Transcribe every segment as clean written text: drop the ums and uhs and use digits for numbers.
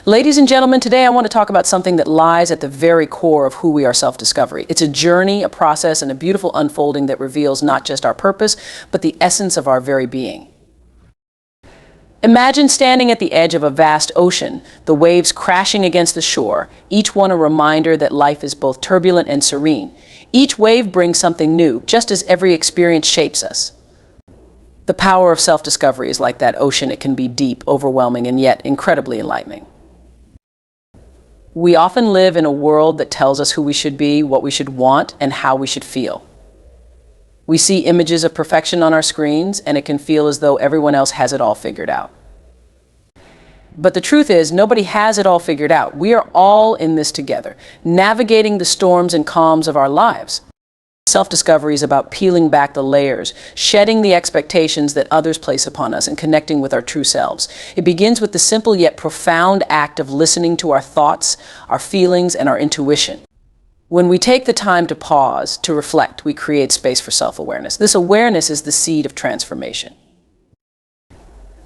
Ladies and gentlemen, today I want to talk about something that lies at the very core of who we are, self-discovery. It's a journey, a process, and a beautiful unfolding that reveals not just our purpose, but the essence of our very being. Imagine standing at the edge of a vast ocean, the waves crashing against the shore, each one a reminder that life is both turbulent and serene. Each wave brings something new, just as every experience shapes us. The power of self-discovery is like that ocean. It can be deep, overwhelming, and yet incredibly enlightening. We often live in a world that tells us who we should be, what we should want, and how we should feel. We see images of perfection on our screens, and it can feel as though everyone else has it all figured out. But the truth is, nobody has it all figured out. We are all in this together, navigating the storms and calms of our lives. Self-discovery is about peeling back the layers, shedding the expectations that others place upon us, and connecting with our true selves. It begins with the simple yet profound act of listening to our thoughts, our feelings, and our intuition. When we take the time to pause, to reflect, we create space for self-awareness. This awareness is the seed of transformation.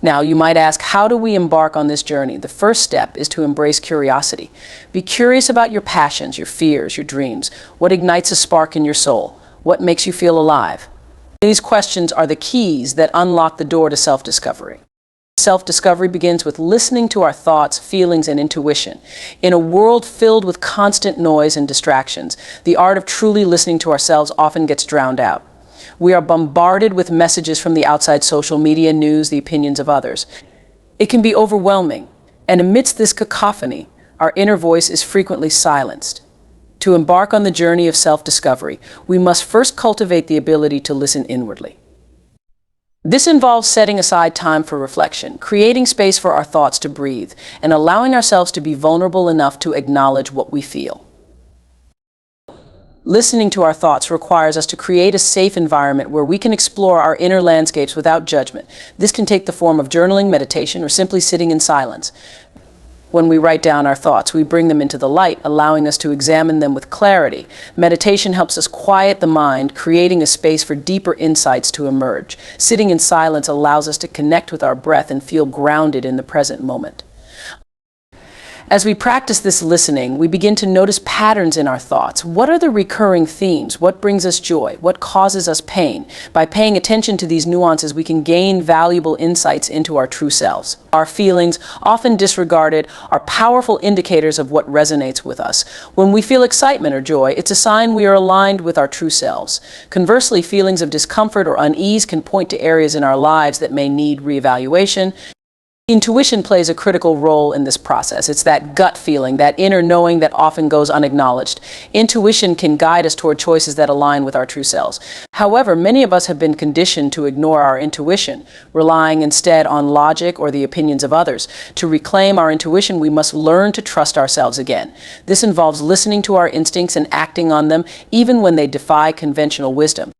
Now, you might ask, how do we embark on this journey? The first step is to embrace curiosity. Be curious about your passions, your fears, your dreams. What ignites a spark in your soul? What makes you feel alive? These questions are the keys that unlock the door to self-discovery. Self-discovery begins with listening to our thoughts, feelings, and intuition. In a world filled with constant noise and distractions, the art of truly listening to ourselves often gets drowned out. We are bombarded with messages from the outside, social media, news, the opinions of others. It can be overwhelming, and amidst this cacophony, our inner voice is frequently silenced. To embark on the journey of self-discovery, we must first cultivate the ability to listen inwardly. This involves setting aside time for reflection, creating space for our thoughts to breathe, and allowing ourselves to be vulnerable enough to acknowledge what we feel. Listening to our thoughts requires us to create a safe environment where we can explore our inner landscapes without judgment. This can take the form of journaling, meditation, or simply sitting in silence. When we write down our thoughts, we bring them into the light, allowing us to examine them with clarity. Meditation helps us quiet the mind, creating a space for deeper insights to emerge. Sitting in silence allows us to connect with our breath and feel grounded in the present moment. As we practice this listening, we begin to notice patterns in our thoughts. What are the recurring themes? What brings us joy? What causes us pain? By paying attention to these nuances, we can gain valuable insights into our true selves. Our feelings, often disregarded, are powerful indicators of what resonates with us. When we feel excitement or joy, it's a sign we are aligned with our true selves. Conversely, feelings of discomfort or unease can point to areas in our lives that may need reevaluation. Intuition plays a critical role in this process. It's that gut feeling, that inner knowing that often goes unacknowledged. Intuition can guide us toward choices that align with our true selves. However, many of us have been conditioned to ignore our intuition, relying instead on logic or the opinions of others. To reclaim our intuition, we must learn to trust ourselves again. This involves listening to our instincts and acting on them, even when they defy conventional wisdom.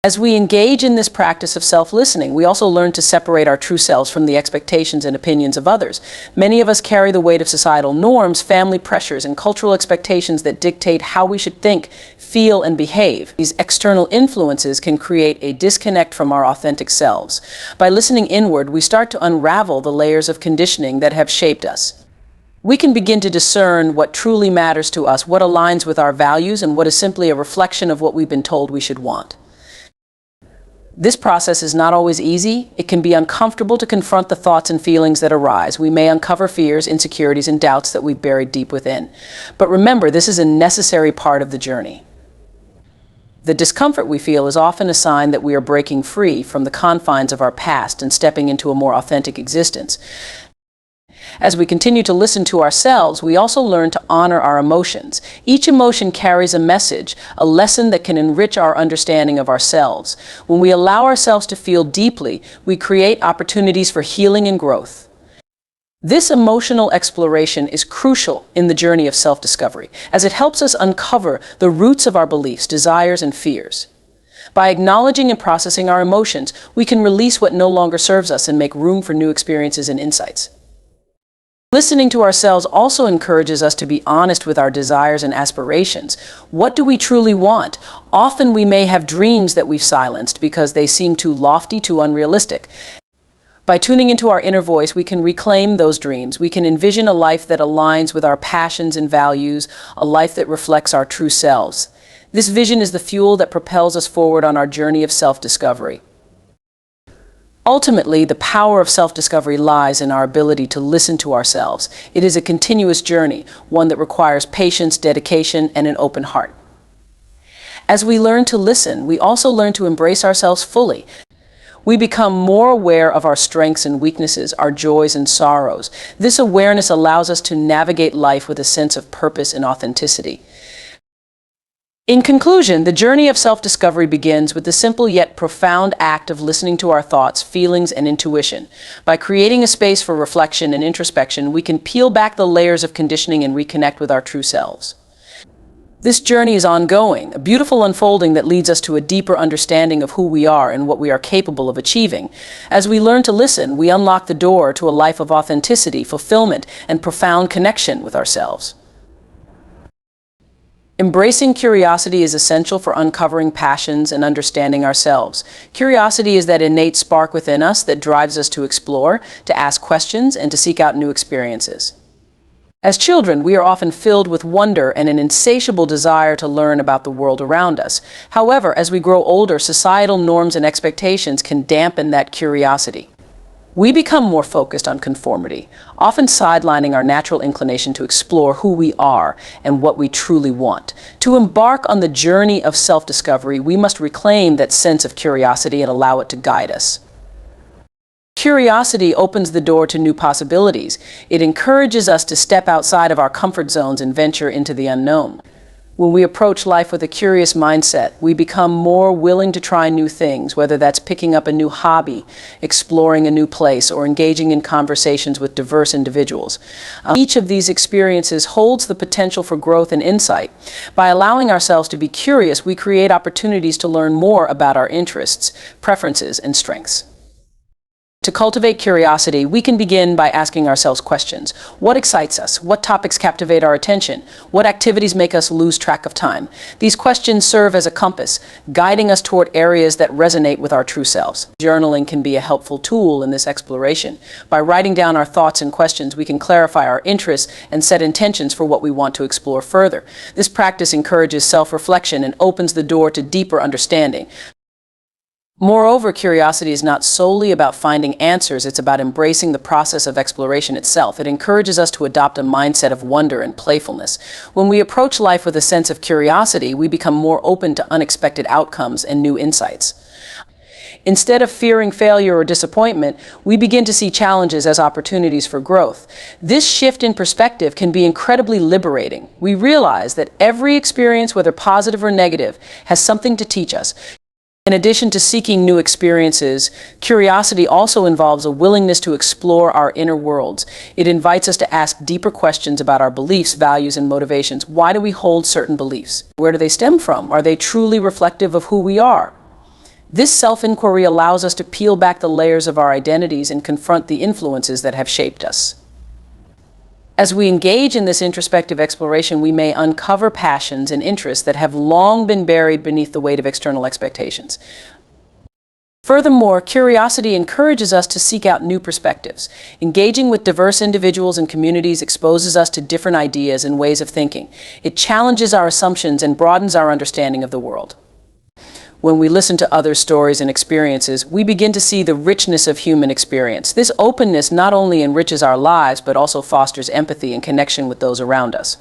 As we engage in this practice of self-listening, we also learn to separate our true selves from the expectations and opinions of others. Many of us carry the weight of societal norms, family pressures, and cultural expectations that dictate how we should think, feel, and behave. These external influences can create a disconnect from our authentic selves. By listening inward, we start to unravel the layers of conditioning that have shaped us. We can begin to discern what truly matters to us, what aligns with our values, and what is simply a reflection of what we've been told we should want. This process is not always easy. It can be uncomfortable to confront the thoughts and feelings that arise. We may uncover fears, insecurities, and doubts that we've buried deep within. But remember, this is a necessary part of the journey. The discomfort we feel is often a sign that we are breaking free from the confines of our past and stepping into a more authentic existence. As we continue to listen to ourselves, we also learn to honor our emotions. Each emotion carries a message, a lesson that can enrich our understanding of ourselves. When we allow ourselves to feel deeply, we create opportunities for healing and growth. This emotional exploration is crucial in the journey of self-discovery, as it helps us uncover the roots of our beliefs, desires, and fears. By acknowledging and processing our emotions, we can release what no longer serves us and make room for new experiences and insights. Listening to ourselves also encourages us to be honest with our desires and aspirations. What do we truly want? Often we may have dreams that we've silenced because they seem too lofty, too unrealistic. By tuning into our inner voice, we can reclaim those dreams. We can envision a life that aligns with our passions and values, a life that reflects our true selves. This vision is the fuel that propels us forward on our journey of self-discovery. Ultimately, the power of self-discovery lies in our ability to listen to ourselves. It is a continuous journey, one that requires patience, dedication, and an open heart. As we learn to listen, we also learn to embrace ourselves fully. We become more aware of our strengths and weaknesses, our joys and sorrows. This awareness allows us to navigate life with a sense of purpose and authenticity. In conclusion, the journey of self-discovery begins with the simple yet profound act of listening to our thoughts, feelings, and intuition. By creating a space for reflection and introspection, we can peel back the layers of conditioning and reconnect with our true selves. This journey is ongoing, a beautiful unfolding that leads us to a deeper understanding of who we are and what we are capable of achieving. As we learn to listen, we unlock the door to a life of authenticity, fulfillment, and profound connection with ourselves. Embracing curiosity is essential for uncovering passions and understanding ourselves. Curiosity is that innate spark within us that drives us to explore, to ask questions, and to seek out new experiences. As children, we are often filled with wonder and an insatiable desire to learn about the world around us. However, as we grow older, societal norms and expectations can dampen that curiosity. We become more focused on conformity, often sidelining our natural inclination to explore who we are and what we truly want. To embark on the journey of self-discovery, we must reclaim that sense of curiosity and allow it to guide us. Curiosity opens the door to new possibilities. It encourages us to step outside of our comfort zones and venture into the unknown. When we approach life with a curious mindset, we become more willing to try new things, whether that's picking up a new hobby, exploring a new place, or engaging in conversations with diverse individuals. Each of these experiences holds the potential for growth and insight. By allowing ourselves to be curious, we create opportunities to learn more about our interests, preferences, and strengths. To cultivate curiosity, we can begin by asking ourselves questions. What excites us? What topics captivate our attention? What activities make us lose track of time? These questions serve as a compass, guiding us toward areas that resonate with our true selves. Journaling can be a helpful tool in this exploration. By writing down our thoughts and questions, we can clarify our interests and set intentions for what we want to explore further. This practice encourages self-reflection and opens the door to deeper understanding. Moreover, curiosity is not solely about finding answers, it's about embracing the process of exploration itself. It encourages us to adopt a mindset of wonder and playfulness. When we approach life with a sense of curiosity, we become more open to unexpected outcomes and new insights. Instead of fearing failure or disappointment, we begin to see challenges as opportunities for growth. This shift in perspective can be incredibly liberating. We realize that every experience, whether positive or negative, has something to teach us. In addition to seeking new experiences, curiosity also involves a willingness to explore our inner worlds. It invites us to ask deeper questions about our beliefs, values, and motivations. Why do we hold certain beliefs? Where do they stem from? Are they truly reflective of who we are? This self-inquiry allows us to peel back the layers of our identities and confront the influences that have shaped us. As we engage in this introspective exploration, we may uncover passions and interests that have long been buried beneath the weight of external expectations. Furthermore, curiosity encourages us to seek out new perspectives. Engaging with diverse individuals and communities exposes us to different ideas and ways of thinking. It challenges our assumptions and broadens our understanding of the world. When we listen to other stories and experiences, we begin to see the richness of human experience. This openness not only enriches our lives, but also fosters empathy and connection with those around us.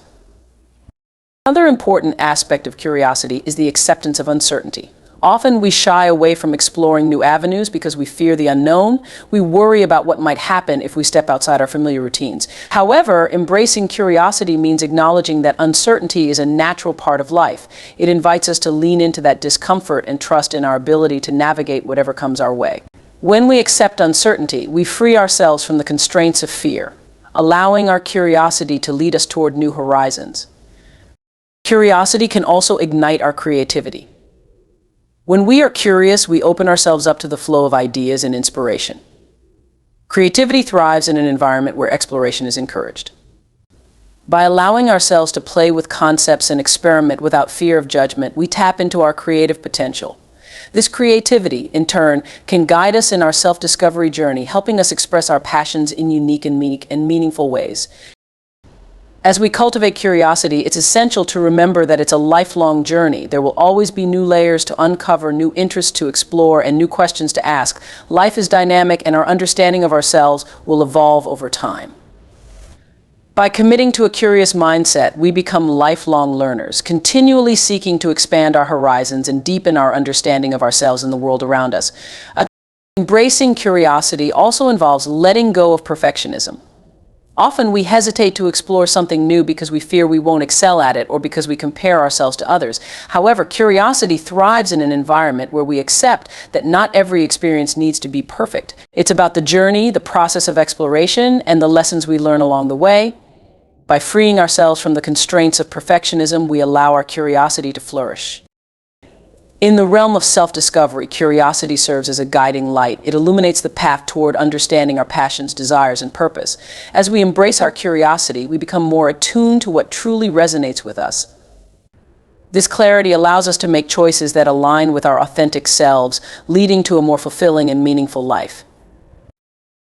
Another important aspect of curiosity is the acceptance of uncertainty. Often we shy away from exploring new avenues because we fear the unknown. We worry about what might happen if we step outside our familiar routines. However, embracing curiosity means acknowledging that uncertainty is a natural part of life. It invites us to lean into that discomfort and trust in our ability to navigate whatever comes our way. When we accept uncertainty, we free ourselves from the constraints of fear, allowing our curiosity to lead us toward new horizons. Curiosity can also ignite our creativity. When we are curious, we open ourselves up to the flow of ideas and inspiration. Creativity thrives in an environment where exploration is encouraged. By allowing ourselves to play with concepts and experiment without fear of judgment, we tap into our creative potential. This creativity, in turn, can guide us in our self-discovery journey, helping us express our passions in unique and meaningful ways. As we cultivate curiosity, it's essential to remember that it's a lifelong journey. There will always be new layers to uncover, new interests to explore, and new questions to ask. Life is dynamic, and our understanding of ourselves will evolve over time. By committing to a curious mindset, we become lifelong learners, continually seeking to expand our horizons and deepen our understanding of ourselves and the world around us. Embracing curiosity also involves letting go of perfectionism. Often we hesitate to explore something new because we fear we won't excel at it or because we compare ourselves to others. However, curiosity thrives in an environment where we accept that not every experience needs to be perfect. It's about the journey, the process of exploration, and the lessons we learn along the way. By freeing ourselves from the constraints of perfectionism, we allow our curiosity to flourish. In the realm of self-discovery, curiosity serves as a guiding light. It illuminates the path toward understanding our passions, desires, and purpose. As we embrace our curiosity, we become more attuned to what truly resonates with us. This clarity allows us to make choices that align with our authentic selves, leading to a more fulfilling and meaningful life.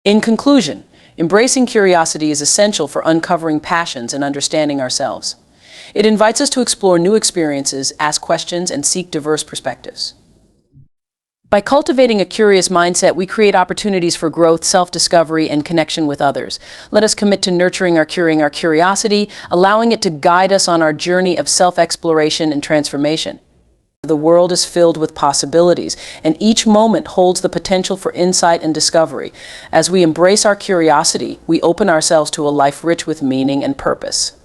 In conclusion, embracing curiosity is essential for uncovering passions and understanding ourselves. It invites us to explore new experiences, ask questions, and seek diverse perspectives. By cultivating a curious mindset, we create opportunities for growth, self-discovery, and connection with others. Let us commit to nurturing our curiosity, allowing it to guide us on our journey of self-exploration and transformation. The world is filled with possibilities, and each moment holds the potential for insight and discovery. As we embrace our curiosity, we open ourselves to a life rich with meaning and purpose.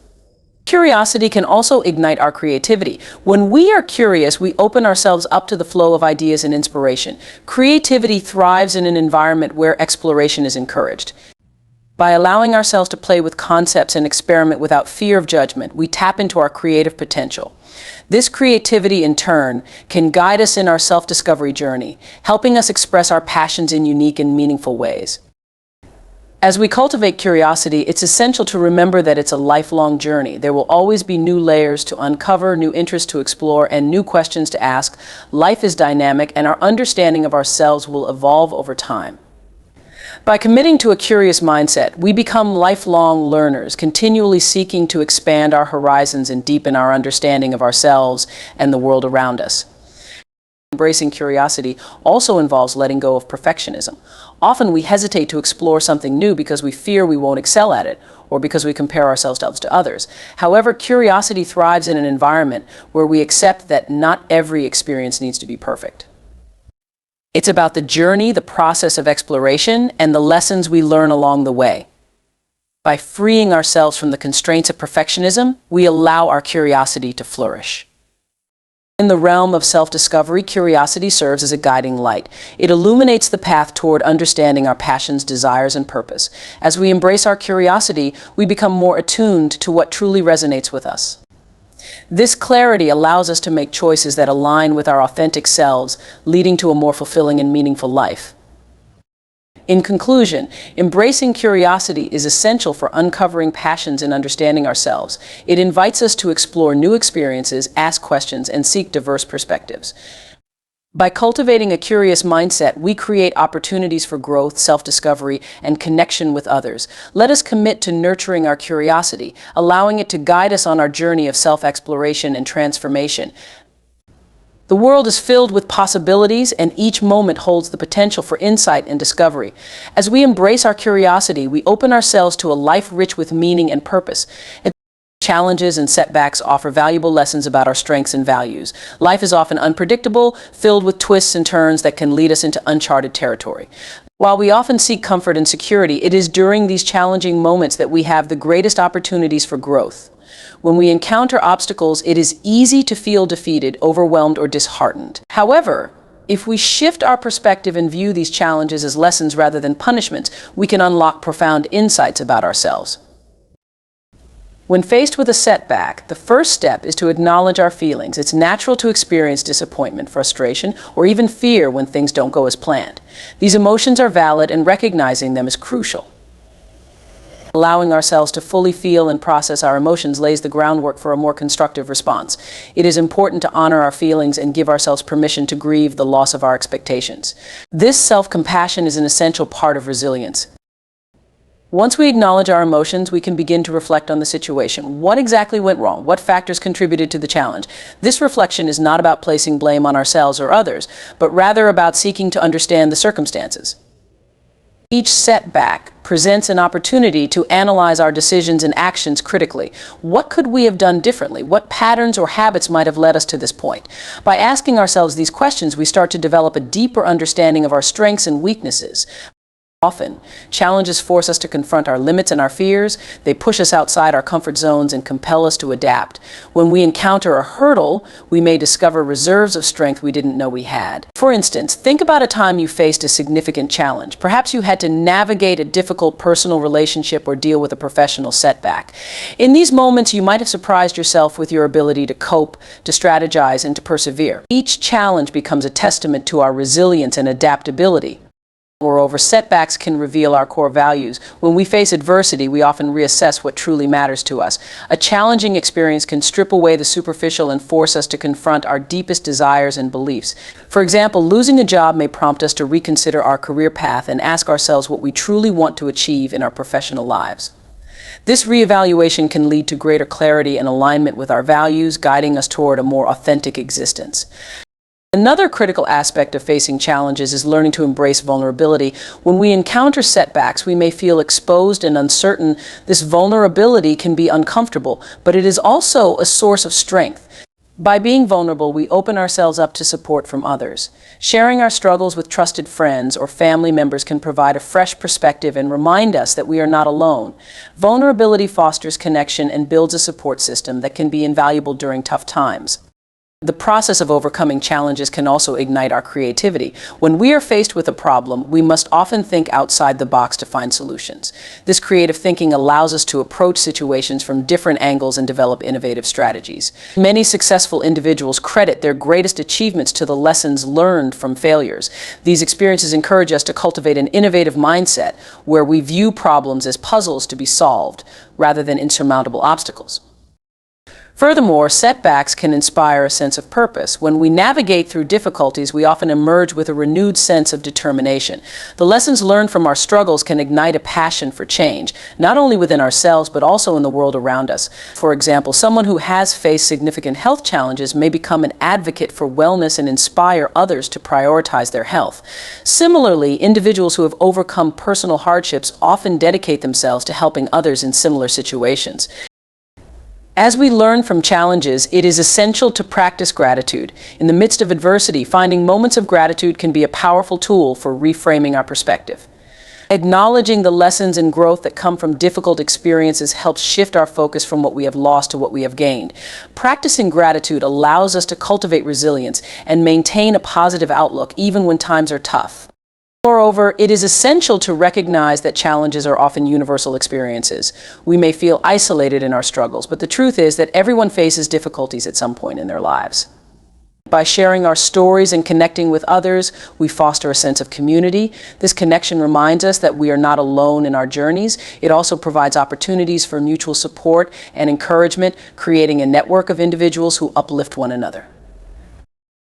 Curiosity can also ignite our creativity. When we are curious, we open ourselves up to the flow of ideas and inspiration. Creativity thrives in an environment where exploration is encouraged. By allowing ourselves to play with concepts and experiment without fear of judgment, we tap into our creative potential. This creativity, in turn, can guide us in our self-discovery journey, helping us express our passions in unique and meaningful ways. As we cultivate curiosity, it's essential to remember that it's a lifelong journey. There will always be new layers to uncover, new interests to explore, and new questions to ask. Life is dynamic, and our understanding of ourselves will evolve over time. By committing to a curious mindset, we become lifelong learners, continually seeking to expand our horizons and deepen our understanding of ourselves and the world around us. Embracing curiosity also involves letting go of perfectionism. Often we hesitate to explore something new because we fear we won't excel at it, or because we compare ourselves to others. However, curiosity thrives in an environment where we accept that not every experience needs to be perfect. It's about the journey, the process of exploration, and the lessons we learn along the way. By freeing ourselves from the constraints of perfectionism, we allow our curiosity to flourish. In the realm of self-discovery, curiosity serves as a guiding light. It illuminates the path toward understanding our passions, desires, and purpose. As we embrace our curiosity, we become more attuned to what truly resonates with us. This clarity allows us to make choices that align with our authentic selves, leading to a more fulfilling and meaningful life. In conclusion, embracing curiosity is essential for uncovering passions and understanding ourselves. It invites us to explore new experiences, ask questions, and seek diverse perspectives. By cultivating a curious mindset, we create opportunities for growth, self-discovery, and connection with others. Let us commit to nurturing our curiosity, allowing it to guide us on our journey of self-exploration and transformation. The world is filled with possibilities, and each moment holds the potential for insight and discovery. As we embrace our curiosity, we open ourselves to a life rich with meaning and purpose. Challenges and setbacks offer valuable lessons about our strengths and values. Life is often unpredictable, filled with twists and turns that can lead us into uncharted territory. While we often seek comfort and security, it is during these challenging moments that we have the greatest opportunities for growth. When we encounter obstacles, it is easy to feel defeated, overwhelmed, or disheartened. However, if we shift our perspective and view these challenges as lessons rather than punishments, we can unlock profound insights about ourselves. When faced with a setback, the first step is to acknowledge our feelings. It's natural to experience disappointment, frustration, or even fear when things don't go as planned. These emotions are valid, and recognizing them is crucial. Allowing ourselves to fully feel and process our emotions lays the groundwork for a more constructive response. It is important to honor our feelings and give ourselves permission to grieve the loss of our expectations. This self-compassion is an essential part of resilience. Once we acknowledge our emotions, we can begin to reflect on the situation. What exactly went wrong? What factors contributed to the challenge? This reflection is not about placing blame on ourselves or others, but rather about seeking to understand the circumstances. Each setback presents an opportunity to analyze our decisions and actions critically. What could we have done differently? What patterns or habits might have led us to this point? By asking ourselves these questions, we start to develop a deeper understanding of our strengths and weaknesses. Often, challenges force us to confront our limits and our fears. They push us outside our comfort zones and compel us to adapt. When we encounter a hurdle, we may discover reserves of strength we didn't know we had. For instance, think about a time you faced a significant challenge. Perhaps you had to navigate a difficult personal relationship or deal with a professional setback. In these moments, you might have surprised yourself with your ability to cope, to strategize, and to persevere. Each challenge becomes a testament to our resilience and adaptability. Moreover, setbacks can reveal our core values. When we face adversity, we often reassess what truly matters to us. A challenging experience can strip away the superficial and force us to confront our deepest desires and beliefs. For example, losing a job may prompt us to reconsider our career path and ask ourselves what we truly want to achieve in our professional lives. This reevaluation can lead to greater clarity and alignment with our values, guiding us toward a more authentic existence. Another critical aspect of facing challenges is learning to embrace vulnerability. When we encounter setbacks, we may feel exposed and uncertain. This vulnerability can be uncomfortable, but it is also a source of strength. By being vulnerable, we open ourselves up to support from others. Sharing our struggles with trusted friends or family members can provide a fresh perspective and remind us that we are not alone. Vulnerability fosters connection and builds a support system that can be invaluable during tough times. The process of overcoming challenges can also ignite our creativity. When we are faced with a problem, we must often think outside the box to find solutions. This creative thinking allows us to approach situations from different angles and develop innovative strategies. Many successful individuals credit their greatest achievements to the lessons learned from failures. These experiences encourage us to cultivate an innovative mindset where we view problems as puzzles to be solved rather than insurmountable obstacles. Furthermore, setbacks can inspire a sense of purpose. When we navigate through difficulties, we often emerge with a renewed sense of determination. The lessons learned from our struggles can ignite a passion for change, not only within ourselves, but also in the world around us. For example, someone who has faced significant health challenges may become an advocate for wellness and inspire others to prioritize their health. Similarly, individuals who have overcome personal hardships often dedicate themselves to helping others in similar situations. As we learn from challenges, it is essential to practice gratitude. In the midst of adversity, finding moments of gratitude can be a powerful tool for reframing our perspective. Acknowledging the lessons and growth that come from difficult experiences helps shift our focus from what we have lost to what we have gained. Practicing gratitude allows us to cultivate resilience and maintain a positive outlook even when times are tough. Moreover, it is essential to recognize that challenges are often universal experiences. We may feel isolated in our struggles, but the truth is that everyone faces difficulties at some point in their lives. By sharing our stories and connecting with others, we foster a sense of community. This connection reminds us that we are not alone in our journeys. It also provides opportunities for mutual support and encouragement, creating a network of individuals who uplift one another.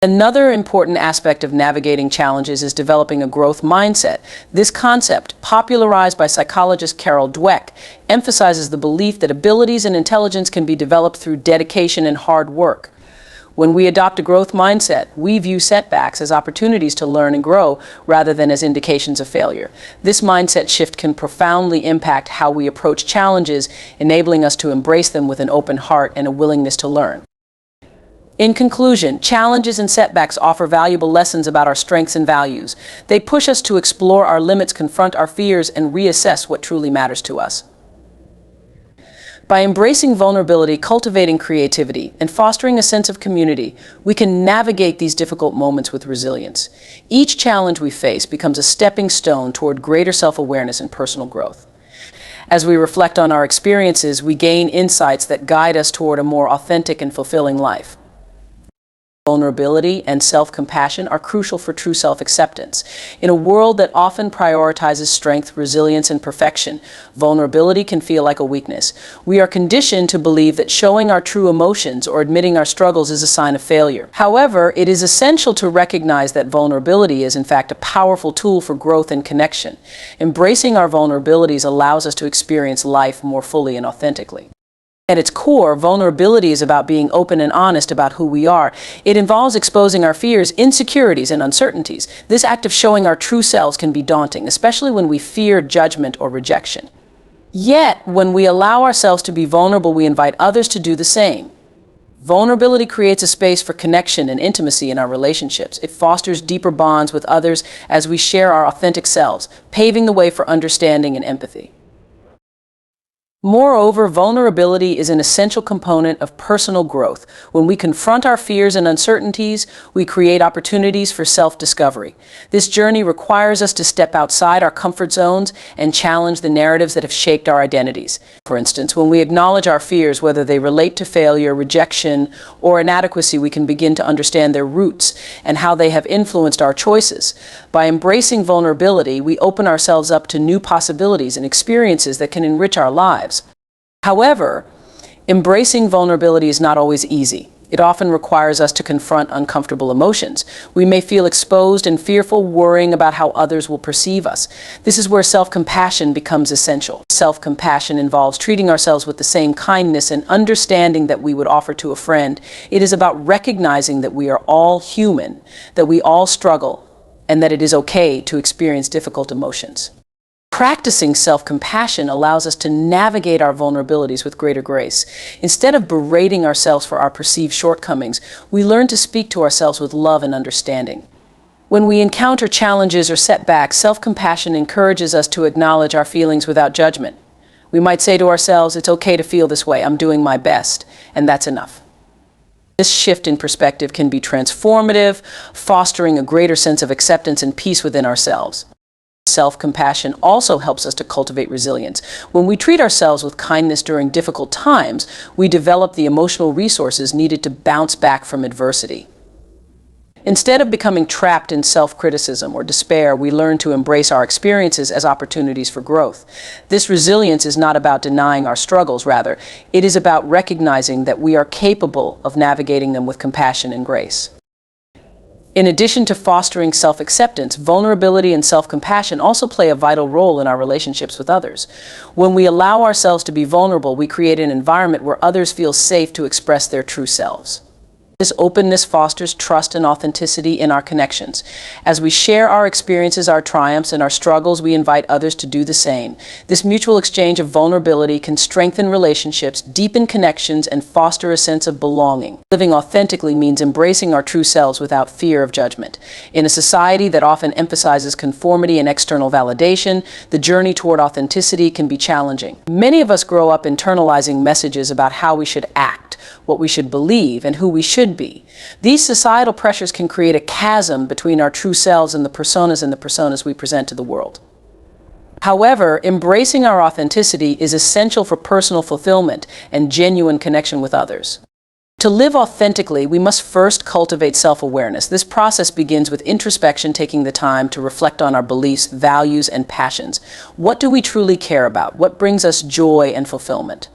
Another important aspect of navigating challenges is developing a growth mindset. This concept, popularized by psychologist Carol Dweck, emphasizes the belief that abilities and intelligence can be developed through dedication and hard work. When we adopt a growth mindset, we view setbacks as opportunities to learn and grow rather than as indications of failure. This mindset shift can profoundly impact how we approach challenges, enabling us to embrace them with an open heart and a willingness to learn. In conclusion, challenges and setbacks offer valuable lessons about our strengths and values. They push us to explore our limits, confront our fears, and reassess what truly matters to us. By embracing vulnerability, cultivating creativity, and fostering a sense of community, we can navigate these difficult moments with resilience. Each challenge we face becomes a stepping stone toward greater self-awareness and personal growth. As we reflect on our experiences, we gain insights that guide us toward a more authentic and fulfilling life. Vulnerability and self-compassion are crucial for true self-acceptance. In a world that often prioritizes strength, resilience, and perfection, vulnerability can feel like a weakness. We are conditioned to believe that showing our true emotions or admitting our struggles is a sign of failure. However, it is essential to recognize that vulnerability is in fact a powerful tool for growth and connection. Embracing our vulnerabilities allows us to experience life more fully and authentically. At its core, vulnerability is about being open and honest about who we are. It involves exposing our fears, insecurities, and uncertainties. This act of showing our true selves can be daunting, especially when we fear judgment or rejection. Yet, when we allow ourselves to be vulnerable, we invite others to do the same. Vulnerability creates a space for connection and intimacy in our relationships. It fosters deeper bonds with others as we share our authentic selves, paving the way for understanding and empathy. Moreover, vulnerability is an essential component of personal growth. When we confront our fears and uncertainties, we create opportunities for self-discovery. This journey requires us to step outside our comfort zones and challenge the narratives that have shaped our identities. For instance, when we acknowledge our fears, whether they relate to failure, rejection, or inadequacy, we can begin to understand their roots and how they have influenced our choices. By embracing vulnerability, we open ourselves up to new possibilities and experiences that can enrich our lives. However, embracing vulnerability is not always easy. It often requires us to confront uncomfortable emotions. We may feel exposed and fearful, worrying about how others will perceive us. This is where self-compassion becomes essential. Self-compassion involves treating ourselves with the same kindness and understanding that we would offer to a friend. It is about recognizing that we are all human, that we all struggle, and that it is okay to experience difficult emotions. Practicing self-compassion allows us to navigate our vulnerabilities with greater grace. Instead of berating ourselves for our perceived shortcomings, we learn to speak to ourselves with love and understanding. When we encounter challenges or setbacks, self-compassion encourages us to acknowledge our feelings without judgment. We might say to ourselves, "It's okay to feel this way, I'm doing my best," and that's enough. This shift in perspective can be transformative, fostering a greater sense of acceptance and peace within ourselves. Self-compassion also helps us to cultivate resilience. When we treat ourselves with kindness during difficult times, we develop the emotional resources needed to bounce back from adversity. Instead of becoming trapped in self-criticism or despair, we learn to embrace our experiences as opportunities for growth. This resilience is not about denying our struggles, rather, it is about recognizing that we are capable of navigating them with compassion and grace. In addition to fostering self-acceptance, vulnerability and self-compassion also play a vital role in our relationships with others. When we allow ourselves to be vulnerable, we create an environment where others feel safe to express their true selves. This openness fosters trust and authenticity in our connections. As we share our experiences, our triumphs, and our struggles, we invite others to do the same. This mutual exchange of vulnerability can strengthen relationships, deepen connections, and foster a sense of belonging. Living authentically means embracing our true selves without fear of judgment. In a society that often emphasizes conformity and external validation, the journey toward authenticity can be challenging. Many of us grow up internalizing messages about how we should act, what we should believe, and who we should be. These societal pressures can create a chasm between our true selves and the personas we present to the world. However, embracing our authenticity is essential for personal fulfillment and genuine connection with others. To live authentically, we must first cultivate self-awareness. This process begins with introspection, taking the time to reflect on our beliefs, values, and passions. What do we truly care about? What brings us joy and fulfillment?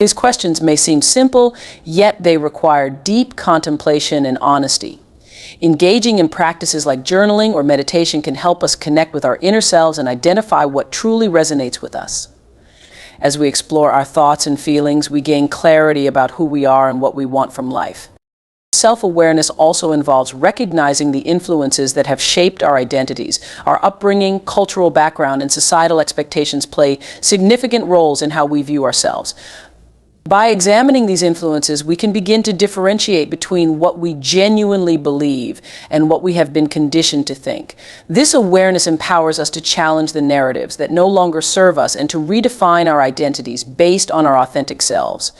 These questions may seem simple, yet they require deep contemplation and honesty. Engaging in practices like journaling or meditation can help us connect with our inner selves and identify what truly resonates with us. As we explore our thoughts and feelings, we gain clarity about who we are and what we want from life. Self-awareness also involves recognizing the influences that have shaped our identities. Our upbringing, cultural background, and societal expectations play significant roles in how we view ourselves. By examining these influences, we can begin to differentiate between what we genuinely believe and what we have been conditioned to think. This awareness empowers us to challenge the narratives that no longer serve us and to redefine our identities based on our authentic selves.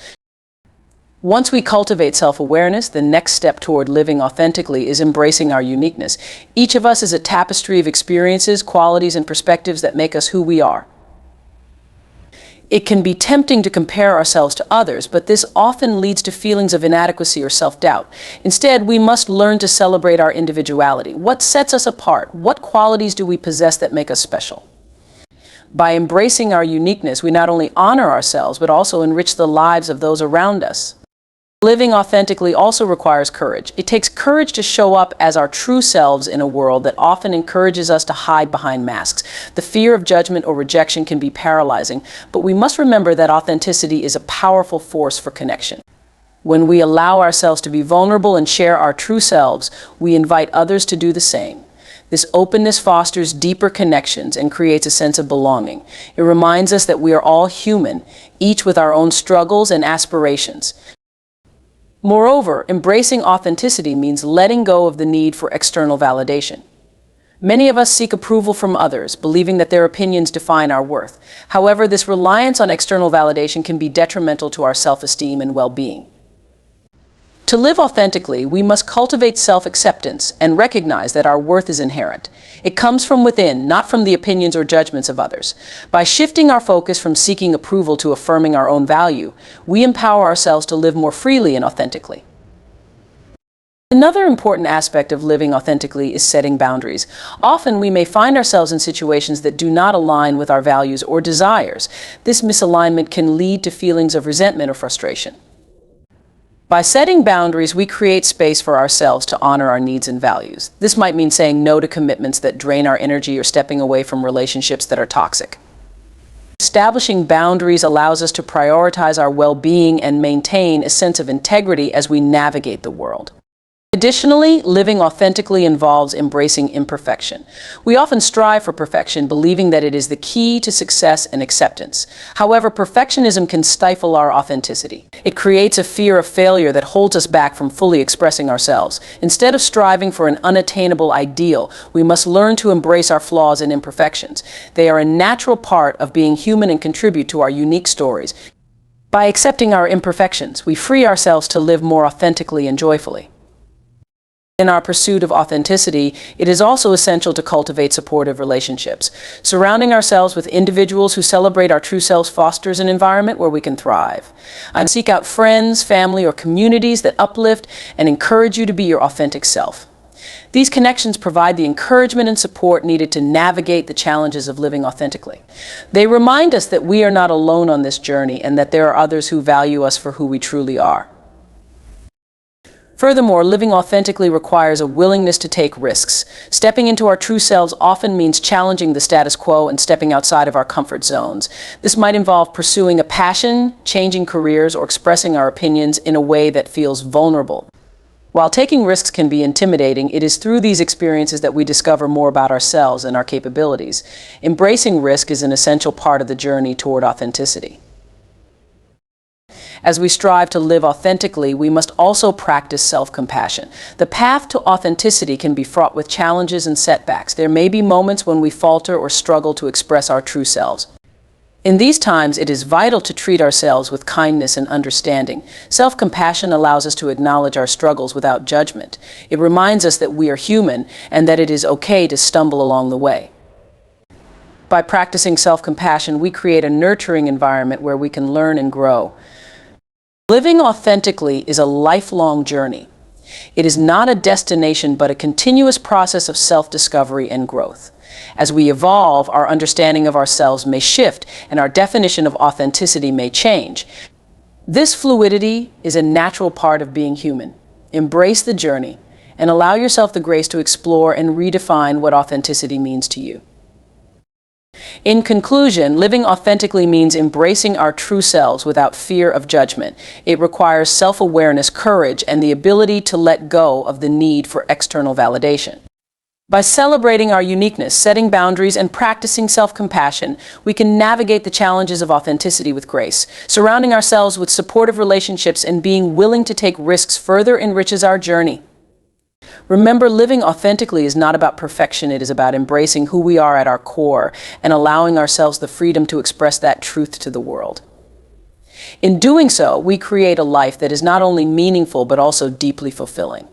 Once we cultivate self-awareness, the next step toward living authentically is embracing our uniqueness. Each of us is a tapestry of experiences, qualities, and perspectives that make us who we are. It can be tempting to compare ourselves to others, but this often leads to feelings of inadequacy or self-doubt. Instead, we must learn to celebrate our individuality. What sets us apart? What qualities do we possess that make us special? By embracing our uniqueness, we not only honor ourselves, but also enrich the lives of those around us. Living authentically also requires courage. It takes courage to show up as our true selves in a world that often encourages us to hide behind masks. The fear of judgment or rejection can be paralyzing, but we must remember that authenticity is a powerful force for connection. When we allow ourselves to be vulnerable and share our true selves, we invite others to do the same. This openness fosters deeper connections and creates a sense of belonging. It reminds us that we are all human, each with our own struggles and aspirations. Moreover, embracing authenticity means letting go of the need for external validation. Many of us seek approval from others, believing that their opinions define our worth. However, this reliance on external validation can be detrimental to our self-esteem and well-being. To live authentically, we must cultivate self-acceptance and recognize that our worth is inherent. It comes from within, not from the opinions or judgments of others. By shifting our focus from seeking approval to affirming our own value, we empower ourselves to live more freely and authentically. Another important aspect of living authentically is setting boundaries. Often we may find ourselves in situations that do not align with our values or desires. This misalignment can lead to feelings of resentment or frustration. By setting boundaries, we create space for ourselves to honor our needs and values. This might mean saying no to commitments that drain our energy or stepping away from relationships that are toxic. Establishing boundaries allows us to prioritize our well-being and maintain a sense of integrity as we navigate the world. Additionally, living authentically involves embracing imperfection. We often strive for perfection, believing that it is the key to success and acceptance. However, perfectionism can stifle our authenticity. It creates a fear of failure that holds us back from fully expressing ourselves. Instead of striving for an unattainable ideal, we must learn to embrace our flaws and imperfections. They are a natural part of being human and contribute to our unique stories. By accepting our imperfections, we free ourselves to live more authentically and joyfully. In our pursuit of authenticity, it is also essential to cultivate supportive relationships. Surrounding ourselves with individuals who celebrate our true selves fosters an environment where we can thrive. I seek out friends, family, or communities that uplift and encourage you to be your authentic self. These connections provide the encouragement and support needed to navigate the challenges of living authentically. They remind us that we are not alone on this journey and that there are others who value us for who we truly are. Furthermore, living authentically requires a willingness to take risks. Stepping into our true selves often means challenging the status quo and stepping outside of our comfort zones. This might involve pursuing a passion, changing careers, or expressing our opinions in a way that feels vulnerable. While taking risks can be intimidating, it is through these experiences that we discover more about ourselves and our capabilities. Embracing risk is an essential part of the journey toward authenticity. As we strive to live authentically, we must also practice self-compassion. The path to authenticity can be fraught with challenges and setbacks. There may be moments when we falter or struggle to express our true selves. In these times, it is vital to treat ourselves with kindness and understanding. Self-compassion allows us to acknowledge our struggles without judgment. It reminds us that we are human and that it is okay to stumble along the way. By practicing self-compassion, we create a nurturing environment where we can learn and grow. Living authentically is a lifelong journey. It is not a destination, but a continuous process of self-discovery and growth. As we evolve, our understanding of ourselves may shift, and our definition of authenticity may change. This fluidity is a natural part of being human. Embrace the journey, and allow yourself the grace to explore and redefine what authenticity means to you. In conclusion, living authentically means embracing our true selves without fear of judgment. It requires self-awareness, courage, and the ability to let go of the need for external validation. By celebrating our uniqueness, setting boundaries, and practicing self-compassion, we can navigate the challenges of authenticity with grace. Surrounding ourselves with supportive relationships and being willing to take risks further enriches our journey. Remember, living authentically is not about perfection. It is about embracing who we are at our core and allowing ourselves the freedom to express that truth to the world. In doing so, we create a life that is not only meaningful but also deeply fulfilling.